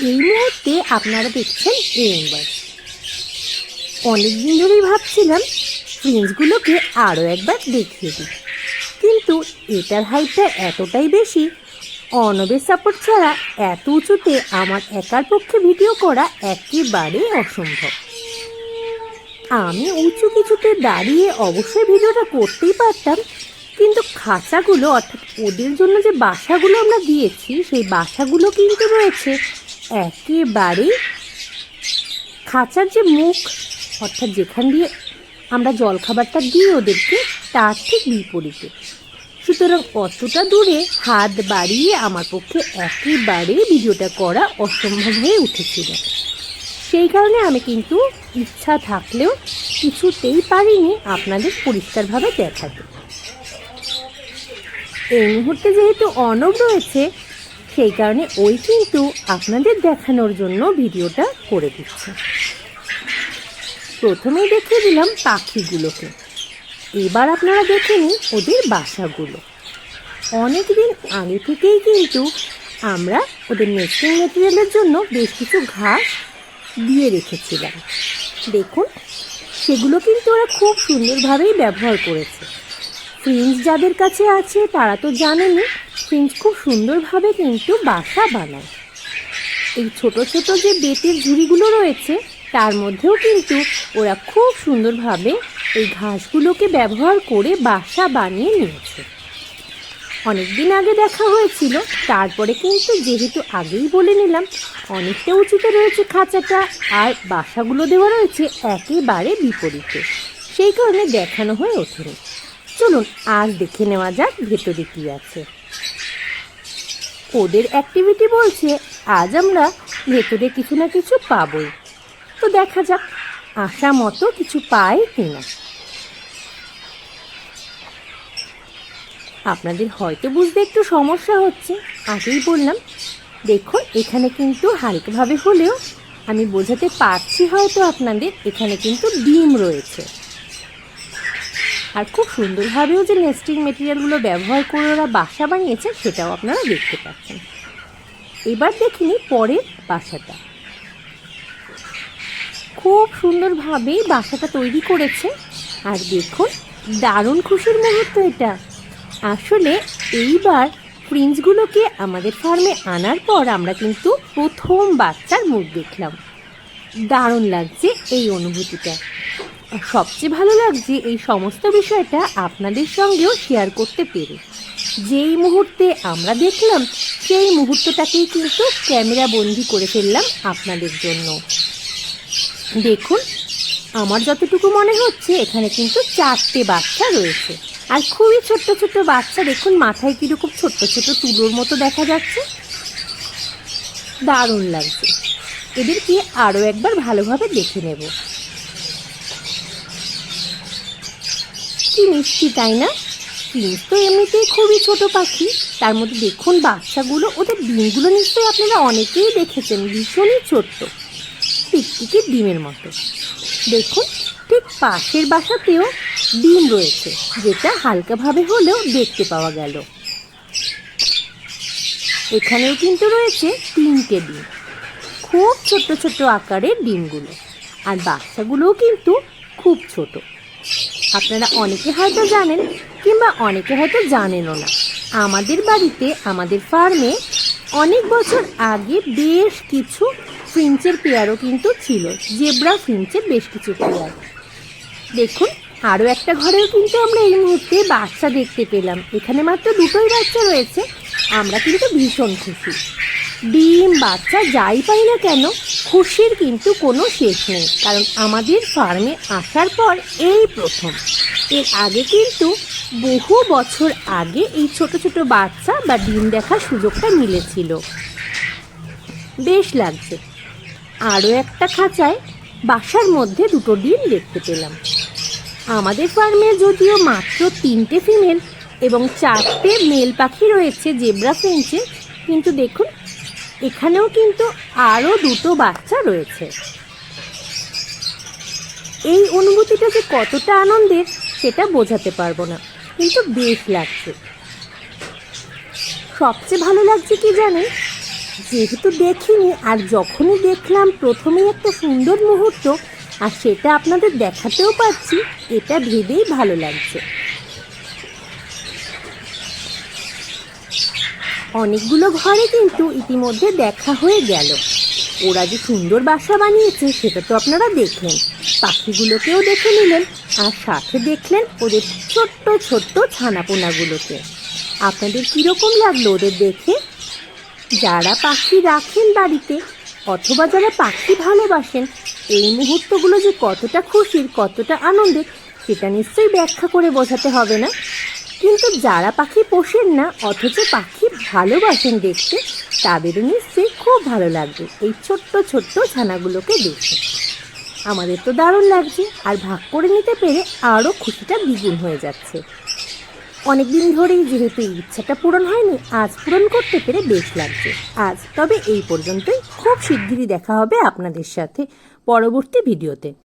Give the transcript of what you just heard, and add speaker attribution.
Speaker 1: এই মুহূর্তে আপনারা দেখছেন এএমবাস। অনেকদিন ধরেই ভাবছিলাম ফ্রিঞ্জগুলোকে আরও একবার দেখিয়ে দিই, কিন্তু এটার হাইটটা এতটাই বেশি, অনবের সাপোর্ট ছাড়া এত উঁচুতে আমার একার পক্ষে ভিডিও করা একেবারেই অসম্ভব। আমি উঁচু কিছুতে দাঁড়িয়ে অবশ্যই ভিডিওটা করতেই পারতাম, কিন্তু খাঁচাগুলো অর্থাৎ ওদের জন্য যে বাসাগুলো আমরা দিয়েছি সেই বাসাগুলো কিন্তু রয়েছে একেবারেই খাঁচার যে মুখ অর্থাৎ যেখান দিয়ে আমরা জলখাবারটা দিই ওদেরকে তার ঠিক বিপরীতে। সুতরাং অতটা দূরে হাত বাড়িয়ে আমার পক্ষে একেবারেই ভিডিওটা করা অসম্ভব হয়ে উঠেছিল। সেই কারণে আমি কিন্তু ইচ্ছা থাকলেও কিছুতেই পারিনি আপনাদের পরিষ্কারভাবে দেখাতে। এই মুহূর্তে যেহেতু অনব রয়েছে সেই কারণে ওই কিন্তু আপনাদের দেখানোর জন্য ভিডিওটা করে দিচ্ছে। প্রথমেই দেখিয়ে দিলাম পাখিগুলোকে, এবার আপনারা দেখে নিন ওদের বাসাগুলো। অনেক দিন আগে থেকেই কিন্তু আমরা ওদের নেস্টিং ম্যাটেরিয়ালের জন্য বেশ কিছু ঘাস দিয়ে রেখেছিলাম। দেখুন, সেগুলো কিন্তু ওরা খুব সুন্দরভাবেই ব্যবহার করেছে। ফ্রিঞ্জ যাদের কাছে আছে তারা তো জানেনই, ফ্রিঞ্জ খুব সুন্দরভাবে কিন্তু বাসা বানায়। এই ছোট ছোট যে বেতের ঝুড়িগুলো রয়েছে তার মধ্যেও কিন্তু ওরা খুব সুন্দরভাবে এই ঘাসগুলোকে ব্যবহার করে বাসা বানিয়ে নিয়েছে। অনেকদিন আগে দেখা হয়েছিল, তারপরে কিন্তু যেহেতু আগেই বলে নিলাম অনেকটা উঁচুতে রয়েছে খাঁচাটা আর বাসাগুলো দেওয়া রয়েছে একেবারে বিপরীতে, সেই কারণে দেখানো হয়ে ওঠেনি। চলুন আজ দেখে নেওয়া যাক ভেতরে কী আছে। ওদের অ্যাক্টিভিটি বলছে আজ আমরা ভেতরে কিছু না কিছু পাবই, তো দেখা যাক আশা মতো কিছু পাই কিনা। আপনাদের হয়তো বুঝতে একটু সমস্যা হচ্ছে, আগেই বললাম। দেখুন, এখানে কিন্তু হালকাভাবে হলেও আমি বোঝাতে পারছি হয়তো আপনাদের, এখানে কিন্তু ডিম রয়েছে। আর খুব সুন্দরভাবেও যে নেস্টিং মেটেরিয়ালগুলো ব্যবহার করে ওরা বাসা বানিয়েছে সেটাও আপনারা দেখতে পাচ্ছেন। এবার দেখিনি পরের বাসাটা। খুব সুন্দরভাবেই বাসাটা তৈরি করেছে। আর দেখুন, দারুণ খুশির মুহূর্ত এটা। আসলে এইবার ফ্রিঞ্জগুলোকে আমাদের ফার্মে আনার পর আমরা কিন্তু প্রথম বাচ্চার মুখ দেখলাম। দারুণ লাগছে এই অনুভূতিটা। সবচেয়ে ভালো লাগছে এই সমস্ত বিষয়টা আপনাদের সঙ্গেও শেয়ার করতে পেরে। যেই মুহূর্তে আমরা দেখলাম সেই মুহূর্তটাকেই কিন্তু ক্যামেরা বন্দি করে ফেললাম আপনাদের জন্য। দেখুন, আমার যতটুকু মনে হচ্ছে এখানে কিন্তু 4টে বাচ্চা রয়েছে, আর খুবই ছোট্ট ছোট্ট বাচ্চা। দেখুন মাথায় কীরকম ছোট্ট ছোট্ট তুলোর মতো দেখা যাচ্ছে। দারুণ লাগছে। এদেরকে আরও একবার ভালোভাবে দেখে নেব। কি মিষ্টি, তাই না? ফ্রিঞ্জ তো এমনিতেই খুবই ছোট পাখি, তার মধ্যে দেখুন বাচ্চাগুলো, ওদের ডিমগুলো নিশ্চয়ই আপনারা অনেকেই দেখেছেন, ভীষণই ছোট্ট, টিকটিকির ডিমের মতো। দেখুন, ঠিক পাশের বাসাতেও ডিম রয়েছে, যেটা হালকাভাবে হলেও দেখতে পাওয়া গেল। এখানেও কিন্তু রয়েছে 3টে ডিম, খুব ছোট্ট ছোট্ট আকারের ডিমগুলো, আর বাচ্চাগুলোও কিন্তু খুব ছোট। আপনারা অনেকে হয়তো জানেন কিংবা অনেকে হয়তো জানেনও না, আমাদের বাড়িতে আমাদের ফার্মে অনেক বছর আগে বেশ কিছু ফ্রিঞ্চের পেয়ারও কিন্তু ছিল, জেব্রা ফ্রিঞ্চের বেশ কিছু পেয়ার। দেখুন, আরও একটা ঘরেও কিন্তু আমরা এই মুহূর্তে বাচ্চা দেখতে পেলাম। এখানে মাত্র 2টোই বাচ্চা রয়েছে। আমরা কিন্তু ভীষণ খুশি। ডিম বাচ্চা যাই পাই না কেন, খুশির কিন্তু কোনো শেষ নেই, কারণ আমাদের ফার্মে আসার পর এই প্রথম। এর আগে কিন্তু বহু বছর আগে এই ছোট ছোট বাচ্চা বা ডিম দেখার সুযোগটা মিলেছিল। বেশ লাগছে। আরও একটা খাঁচায় বাসার মধ্যে 2টো ডিম দেখতে পেলাম। আমাদের ফার্মে যদিও মাত্র 3টে ফিমেল এবং 4টে মেল পাখি রয়েছে জেব্রা ফ্রিঞ্চে, কিন্তু দেখুন এখানেও কিন্তু আরও 2টো বাচ্চা রয়েছে। এই অনুভূতিটা যে কতটা আনন্দের সেটা বোঝাতে পারবো না, কিন্তু বেশ লাগছে। সবচেয়ে ভালো লাগছে কি জানেন, যেহেতু দেখিনি, আর যখনই দেখলাম প্রথমেই একটা সুন্দর মুহূর্ত, আর সেটা আপনাদের দেখাতেও পারছি, এটা ভেবেই ভালো লাগছে। অনেকগুলো ঘরে কিন্তু ইতিমধ্যে দেখা হয়ে গেল। ওরা যে সুন্দর বাসা বানিয়েছে সেটা তো আপনারা দেখলেন, পাখিগুলোকেও দেখে নিলেন, আর সাথে দেখলেন ওদের ছোট্ট ছোট্ট ছানাপোনাগুলোকে। আপনাদের কীরকম লাগলো ওদের দেখে? যারা পাখি রাখেন বাড়িতে অথবা যারা পাখি ভালোবাসেন, এই মুহূর্তগুলো যে কতটা খুশির, কতটা আনন্দের, সেটা নিশ্চয়ই ব্যাখ্যা করে বোঝাতে হবে না। কিন্তু যারা পাখি পোষেন না অথচ পাখি ভালোবাসেন দেখতে, তাদেরও নিশ্চয়ই খুব ভালো লাগবে এই ছোট্ট ছোট্ট ছানাগুলোকে দেখে। আমাদের তো দারুণ লাগছে, আর ভাগ করে নিতে পেরে আরও খুশিটা দ্বিগুণ হয়ে যাচ্ছে। অনেকদিন ধরেই যেহেতু এই ইচ্ছাটা পূরণ হয়নি, আজ পূরণ করতে পেরে বেশ লাগছে। আজ তবে এই পর্যন্তই। খুব শিগগিরই দেখা হবে আপনাদের সাথে পরবর্তী ভিডিওতে।